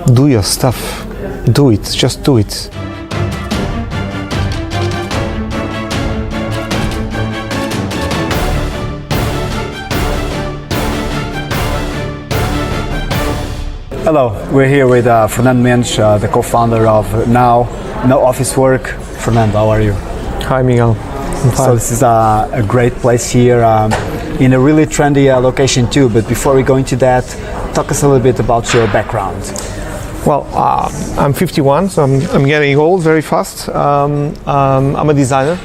do your stuff. Do it. Just do it. Hello, we're here with Fernando Mendes, the co-founder of Now No Office Work. Fernando, how are you? Hi, Miguel. I'm fine. So this is a great place here, in a really trendy location too. But before we go into that, talk us a little bit about your background. Well, I'm 51, so I'm getting old very fast. I'm a designer.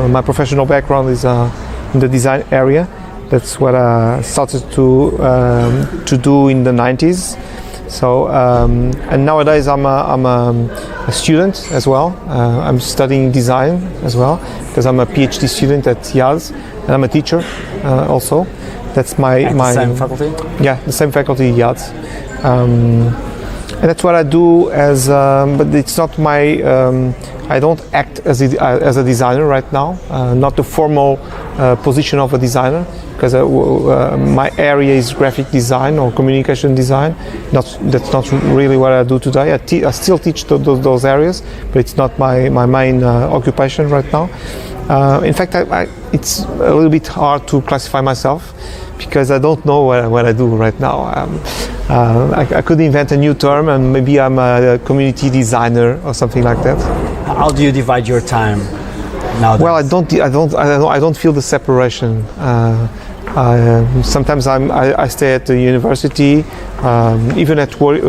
My professional background is in the design area. That's what I started to do in the 90s. So and nowadays I'm a student as well. I'm studying design as well because I'm a PhD student at YAS and I'm a teacher also. That's my same faculty? Yeah, the same faculty, YAS. And that's what I do as, but it's not my. I don't act as a designer right now. Not the formal position of a designer, because my area is graphic design or communication design. That's not really what I do today. I still teach those areas, but it's not my main occupation right now. In fact, it's a little bit hard to classify myself because I don't know what I do right now. I could invent a new term, and maybe I'm a community designer or something like that. How do you divide your time nowadays? Well, I don't feel the separation. Sometimes I stay at the university, even at work.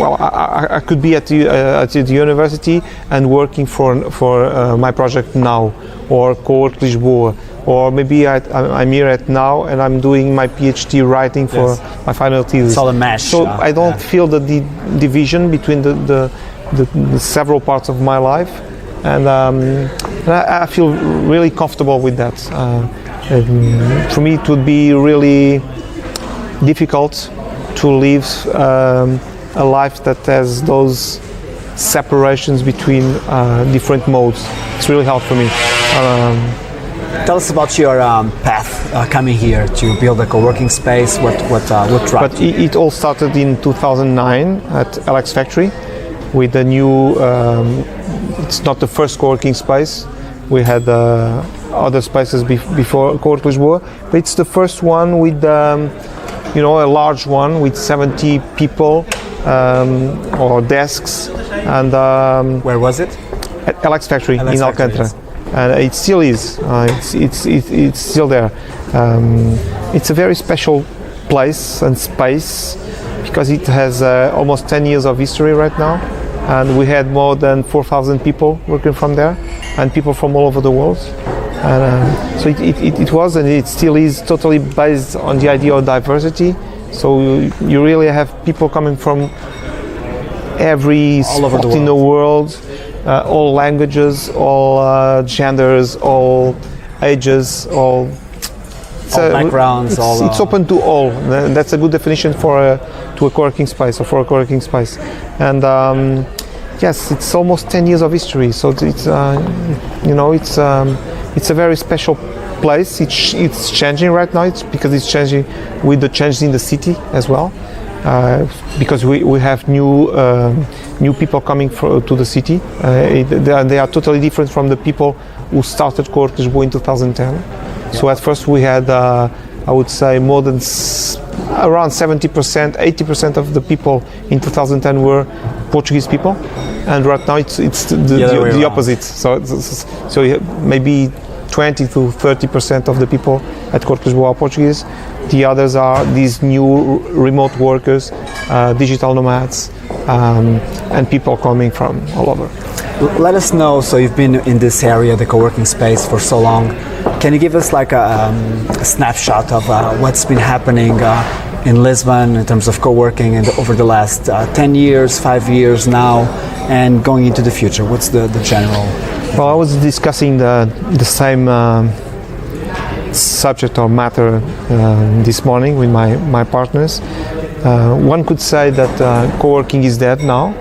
I could be at the university and working for my project Now or Coworking Lisbon, or maybe I'm here at Now and I'm doing my PhD writing for my final thesis. It's all a mesh. So I don't feel the division between the several parts of my life, and I feel really comfortable with that. For me, it would be really difficult to live a life that has those separations between different modes. It's really hard for me. Tell us about your path coming here to build a co-working space. What drive? But it all started in 2009 at LX Factory with a new. It's not the first co-working space. We had other spaces before Coworking Lisbon, but it's the first one with a large one with 70 people or desks. And where was it? At LX Factory in Alcantara. Yes. And it still is. It's still there. It's a very special place and space because it has almost 10 years of history right now, and we had more than 4,000 people working from there, and people from all over the world. And so it was, and it still is, totally based on the idea of diversity. So you really have people coming from every spot in the world. All languages, all genders, all ages, all backgrounds. It's open to all. That's a good definition to a co-working space or for a co-working space. And yes, it's almost 10 years of history. So it's a very special place. It's changing right now. It's because it's changing with the change in the city as well. Because we have new people coming to the city. They are totally different from the people who started Coworking Lisbon in 2010. Yeah. So at first we had, I would say, more than around 70%, 80% of the people in 2010 were Portuguese people, and right now it's the opposite. So maybe 20 to 30% of the people at Coworking Lisbon are Portuguese. The others are these new remote workers, digital nomads, and people coming from all over. Let us know, so you've been in this area, the co-working space, for so long. Can you give us like a snapshot of what's been happening in Lisbon in terms of co-working and over the last 10 years, 5 years now, and going into the future? What's the general? Well, I was discussing the same subject or matter this morning with my partners. One could say that co-working is dead now,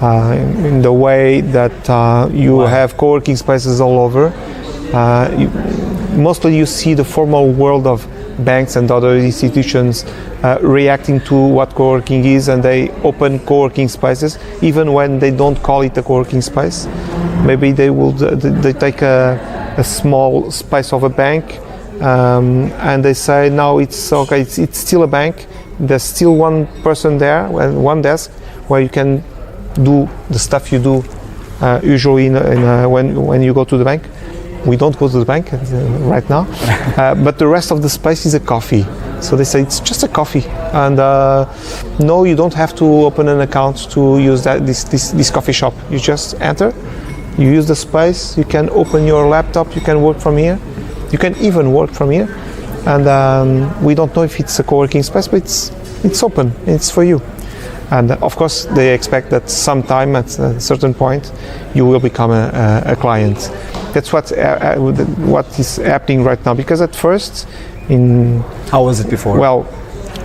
in the way that you have co-working spaces all over. Mostly you see the formal world of banks and other institutions reacting to what co-working is, and they open co-working spaces even when they don't call it a co-working space. Maybe they take a small space of a bank, and they say no, it's okay, it's still a bank. There's still one person there, one desk where you can do the stuff you do usually when you go to the bank. We don't go to the bank right now, but the rest of the space is a coffee. So they say it's just a coffee, and no, you don't have to open an account to use this coffee shop. You just enter, you use the space, you can open your laptop, you can work from here, you can even work from here, and we don't know if it's a co-working space, but it's open, it's for you. And of course, they expect that sometime at a certain point, you will become a client. That's what is happening right now. Because at first, how was it before? Well,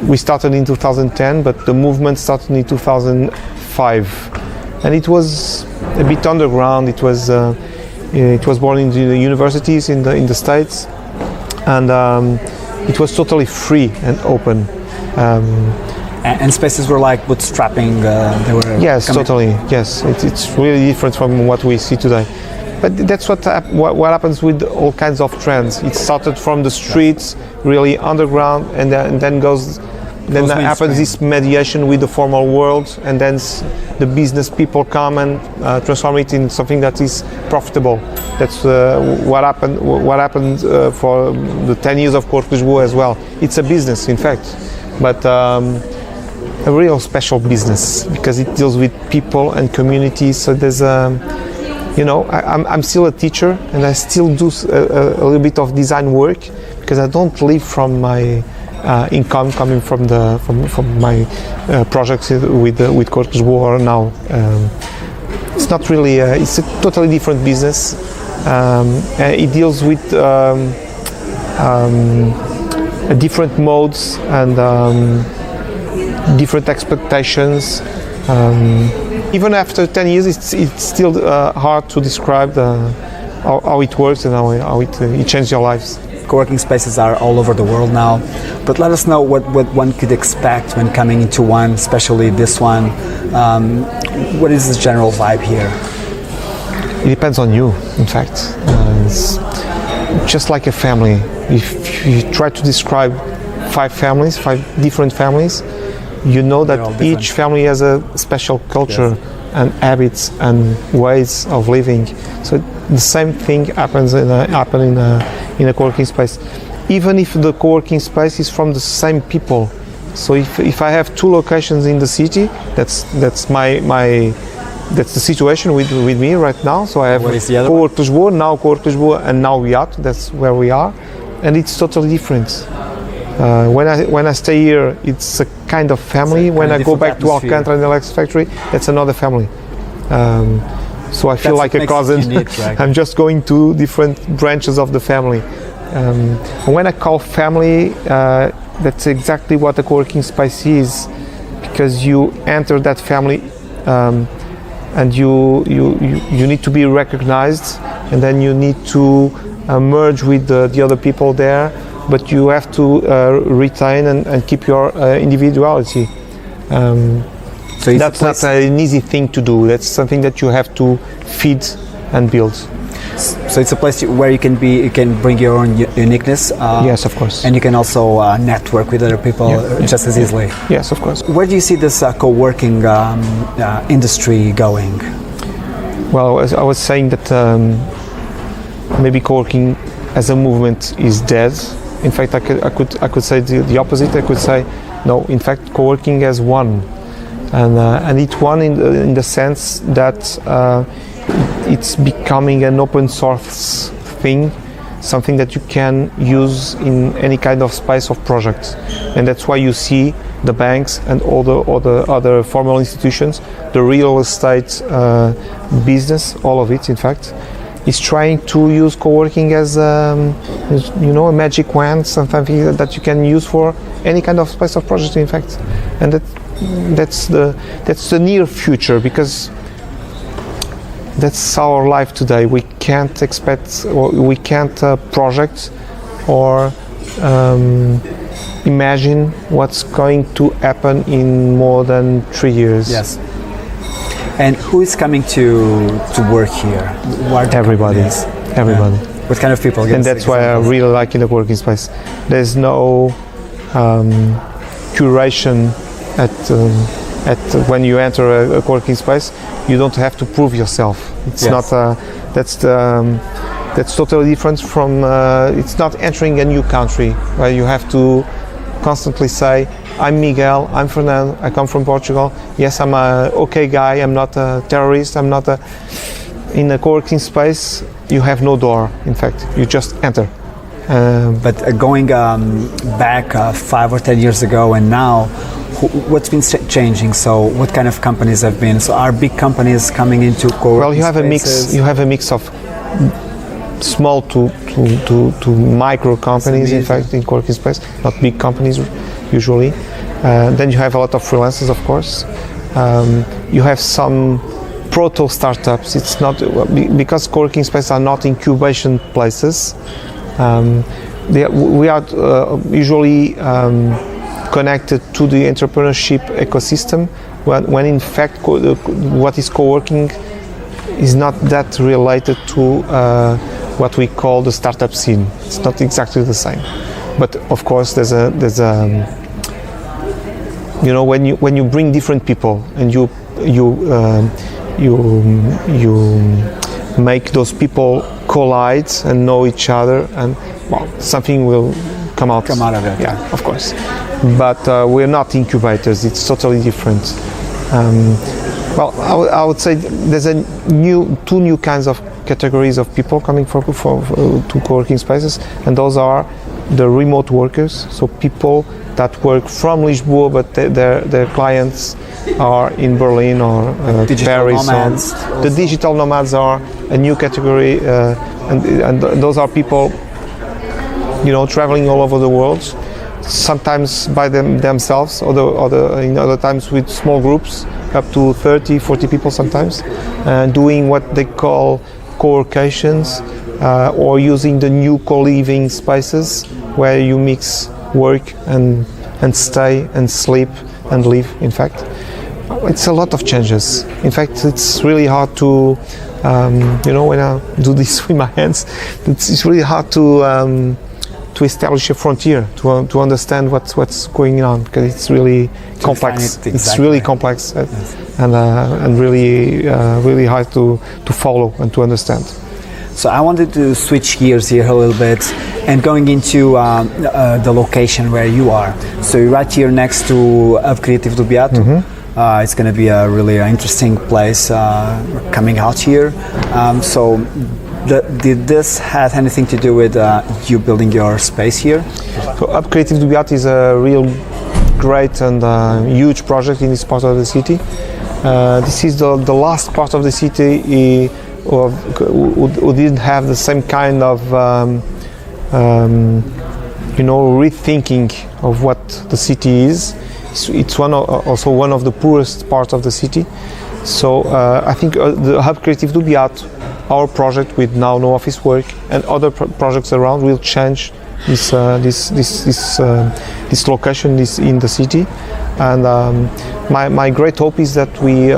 we started in 2010, but the movement started in 2005, and it was a bit underground. It was born in the universities in the States, and it was totally free and open. And spaces were like bootstrapping. They were. Yes, totally. Yes, it's really different from what we see today. But that's what happens with all kinds of trends. It started from the streets, really underground, and then happens this mediation with the formal world, and then the business people come and transform it in something that is profitable. That's what happened. What happened for the 10 years of Coworking Lisbon as well. It's a business, in fact, but a real special business because it deals with people and communities. So there's I'm still a teacher, and I still do a little bit of design work because I don't live from my income coming from my projects with Coworking Lisbon or now. It's not really. It's a totally different business. It deals with different modes and different expectations. Even after 10 years, it's still hard to describe how it works and how it changed your lives. Co-working spaces are all over the world now, but let us know what one could expect when coming into one, especially this one. What is the general vibe here? It depends on you, in fact. It's just like a family. If you try to describe 5 different families, you know that each family has a special culture and habits and ways of living. So the same thing happens in a co-working space. Even if the co-working space is from the same people. So if I have 2 locations in the city, that's the situation with me right now. So I have Coworking Lisbon, now Coworking Lisbon, and now Yacht. That's where we are, and it's totally different. When I stay here, it's a kind of family. When I go back to Alcantara and the Alex factory, that's another family. So I feel like a cousin. Unique, right? I'm just going to different branches of the family. When I call family, that's exactly what a co-working space is, because you enter that family and you need to be recognized, and then you need to merge with the other people there. But you have to retain and keep your individuality. So that's not an easy thing to do. That's something that you have to feed and build. So it's a place where you can bring your own uniqueness. Yes, of course. And you can also network with other people just as easily. Yes, of course. Where do you see this co-working industry going? Well, I was saying that maybe co-working as a movement is dead. In fact, I could say the opposite. I could say, no. In fact, co-working has won, and it won in the sense that it's becoming an open source thing, something that you can use in any kind of space of project, and that's why you see the banks and all the other formal institutions, the real estate business, all of it, in fact, is trying to use co-working as a magic wand, something that you can use for any kind of space of project, in fact, and that's the near future, because that's our life today. We can't expect, or we can't project or imagine what's going to happen in more than 3 years. Yes. And who is coming to work here? Everybody. Everybody. What kind of people? And that's why I really like in the working space. There's no curation at when you enter a working space. You don't have to prove yourself. It's not. That's totally different from. It's not entering a new country where you have to constantly say, "I'm Miguel. I'm Fernando. I come from Portugal. Yes, I'm a okay guy. I'm not a terrorist. I'm not a." In a co-working space, you have no door. In fact, you just enter. But going back 5 or 10 years ago and now, what's been changing? So, what kind of companies have been? So, are big companies coming into co-working Well, you have spaces? You have a mix of small to micro companies. In fact, in co-working space, not big companies usually. Then you have a lot of freelancers, of course. You have some proto startups. It's not because co-working spaces are not incubation places. We are usually connected to the entrepreneurship ecosystem when in fact what is co-working is not that related to what we call the startup scene. It's not exactly the same, but of course there's a you know, when you bring different people and you make those people collide and know each other, and well, something will come out of it. Yeah, of course. But we're not incubators. It's totally different. Well, I would say there's two new kinds of categories of people coming to co-working spaces, and those are the remote workers. So people that work from Lisbon, but their clients are in Berlin or Paris. Nomads The digital nomads are a new category, and those are people, you know, traveling all over the world, sometimes by themselves, or in other times with small groups, up to 30, 40 people sometimes, doing what they call co-workations, or using the new co-living spaces where you mix work and stay and sleep and live. In fact, it's a lot of changes. In fact, it's really hard to, you know, when I do this with my hands, it's really hard to establish a frontier, to understand what's going on, because it's really complex. It's really complex, and really hard to follow and to understand. So I wanted to switch gears here a little bit and going into the location where you are. So you're right here next to Hub Creativo do Beato. Mm-hmm. It's going to be a really interesting place coming out here. So did this have anything to do with you building your space here? So Hub Creativo do Beato is a real great and huge project in this part of the city. This is the last part of the city who didn't have the same kind of you know, rethinking of what the city is. It's also one of the poorest parts of the city. So I think the Hub Creativo do Beato, our project with now no office work and other projects around, will change this location in the city. And my great hope is that we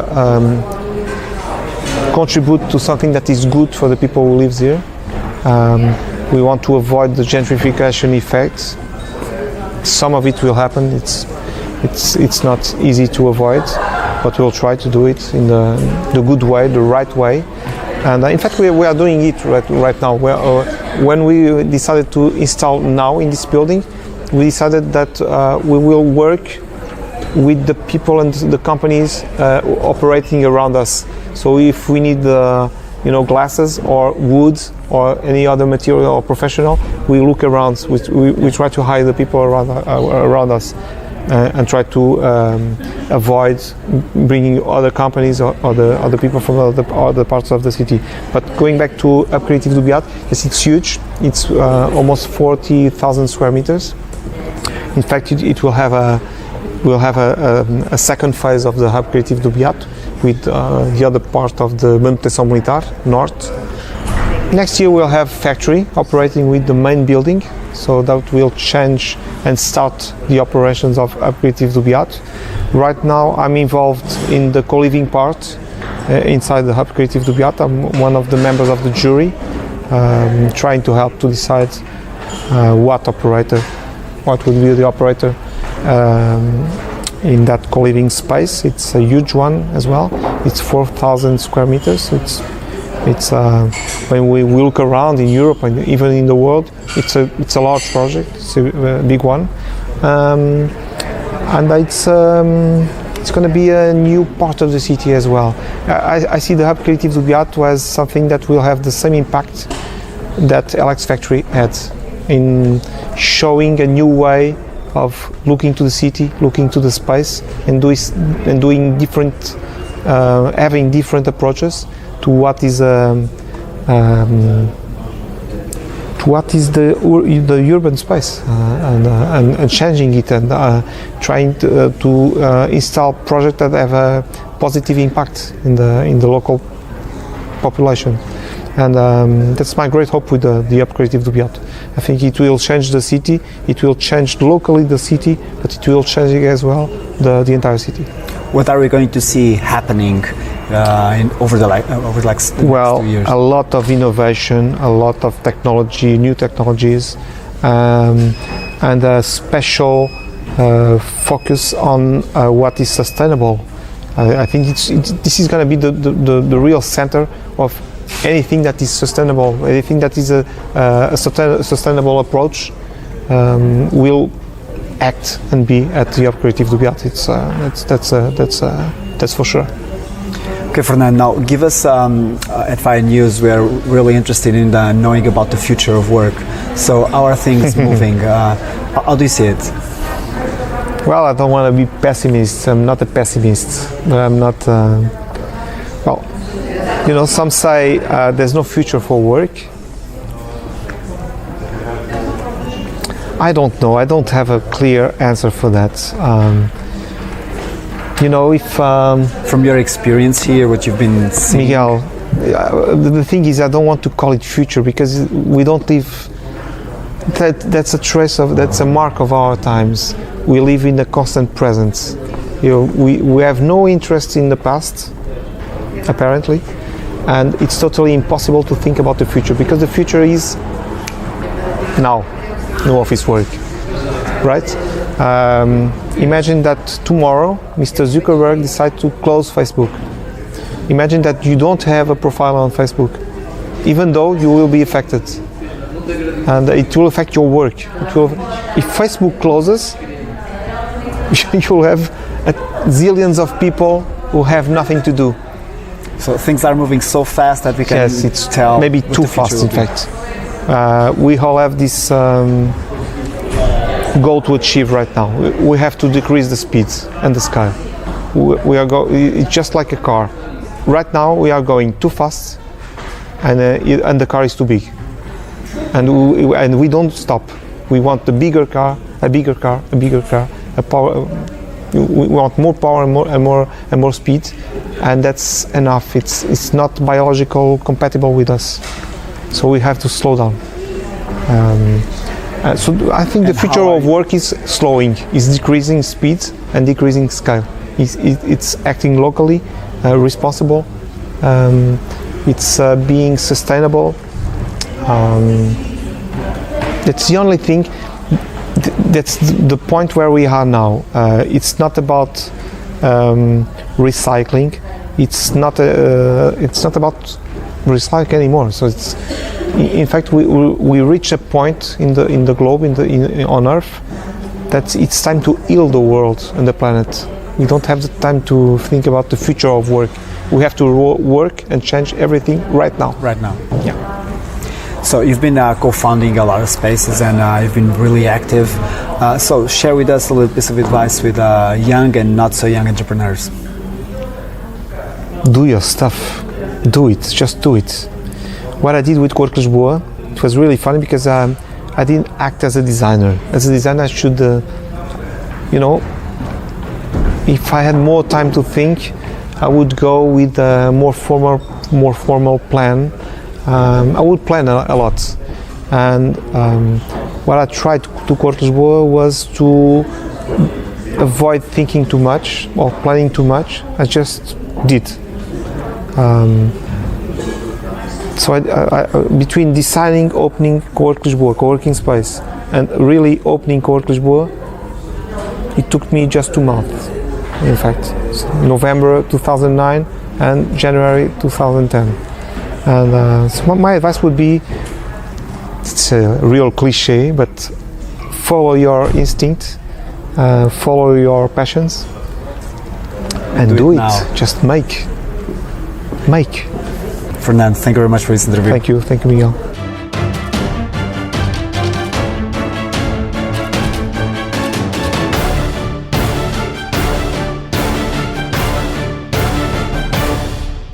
contribute to something that is good for the people who live here. We want to avoid the gentrification effects. Some of it will happen. It's not easy to avoid, but we'll try to do it in the good way, the right way. And in fact, we are doing it right now. When we decided to install now in this building, we decided that we will work with the people and the companies operating around us. So if we need glasses or wood or any other material or professional, we look around. We try to hire the people around us and try to avoid bringing other companies or other people from other parts of the city. But going back to Hub Creativo do Beato, yes, it's huge. It's almost 40,000 square meters. In fact, it will have a second phase of the Hub Creativo do Beato with the other part of the Manutenção Militar North. Next year we'll have factory operating with the main building, so that will change and start the operations of Hub Creative do Beato. Right now I'm involved in the co-living part inside the Hub Creative do Beato. I'm one of the members of the jury, trying to help to decide what would be the operator in that co-living space. It's a huge one as well. It's 4,000 square meters. It's when we look around in Europe and even in the world, it's a large project. It's a big one, and it's going to be a new part of the city as well. I see the Hub Creative do Beato as something that will have the same impact that LX Factory had in showing a new way of looking to the city, looking to the space, and doing different, having different approaches to what is the urban space, and changing it, and trying to install projects that have a positive impact in the local population. And that's my great hope with the Hub Creative do Beato. I think it will change the city, it will change locally the city, but it will change as well the entire city. What are we going to see happening over the next 2 years? A lot of innovation, a lot of technology, new technologies, and a special focus on what is sustainable. I think this is going to be the real center of anything that is sustainable, anything that is a sustainable approach will act and be at the Hub Creative do Beato. That's for sure. Okay, Fernando, now give us at Fire News, we are really interested in knowing about the future of work. So how are things moving? How do you see it? Well, I don't want to be pessimist. I'm not a pessimist, but I'm not. Some say there's no future for work. I don't know. I don't have a clear answer for that. From your experience here, what you've been seeing, Miguel, the thing is, I don't want to call it future because we don't live. That's a mark of our times. We live in a constant present. We have no interest in the past, apparently. And it's totally impossible to think about the future because the future is now, no office work, right? Imagine that tomorrow Mr. Zuckerberg decides to close Facebook. Imagine that you don't have a profile on Facebook, even though you will be affected, and it will affect your work. If Facebook closes, you will have zillions of people who have nothing to do. So things are moving so fast that we can tell. Maybe too fast, in fact. We all have this goal to achieve right now. We have to decrease the speed and the scale. It's just like a car. Right now we are going too fast, and the car is too big. And we don't stop. We want a bigger car, a bigger car, a bigger car, a power. We want more power and more speed, and that's enough. It's not biological compatible with us, so we have to slow down. So I think the future of work is slowing, is decreasing speed and decreasing scale. It's acting locally, responsible. It's being sustainable. That's the only thing. That's the point where we are now. It's not about recycling. It's not about recycling anymore. So in fact, we reach a point in the globe, on Earth, that it's time to heal the world and the planet. We don't have the time to think about the future of work. We have to work and change everything right now. Right now. Yeah. So you've been co-founding a lot of spaces, and you've been really active. So share with us a little piece of advice with young and not so young entrepreneurs. Do your stuff. Do it. Just do it. What I did with Coworking Lisboa, it was really funny because I didn't act as a designer. As a designer, I should, if I had more time to think, I would go with a more formal plan. I would plan a lot, and what I tried to Cowork Lisboa was to avoid thinking too much or planning too much. I just did. So between deciding opening Cowork Lisboa, co-working space, and really opening Cowork Lisboa, it took me just 2 months. In fact, so November 2009 and January 2010. And so my advice would be, it's a real cliche, but follow your instinct, follow your passions, and do it. Now. Just make. Fernando, thank you very much for this interview. Thank you, Miguel.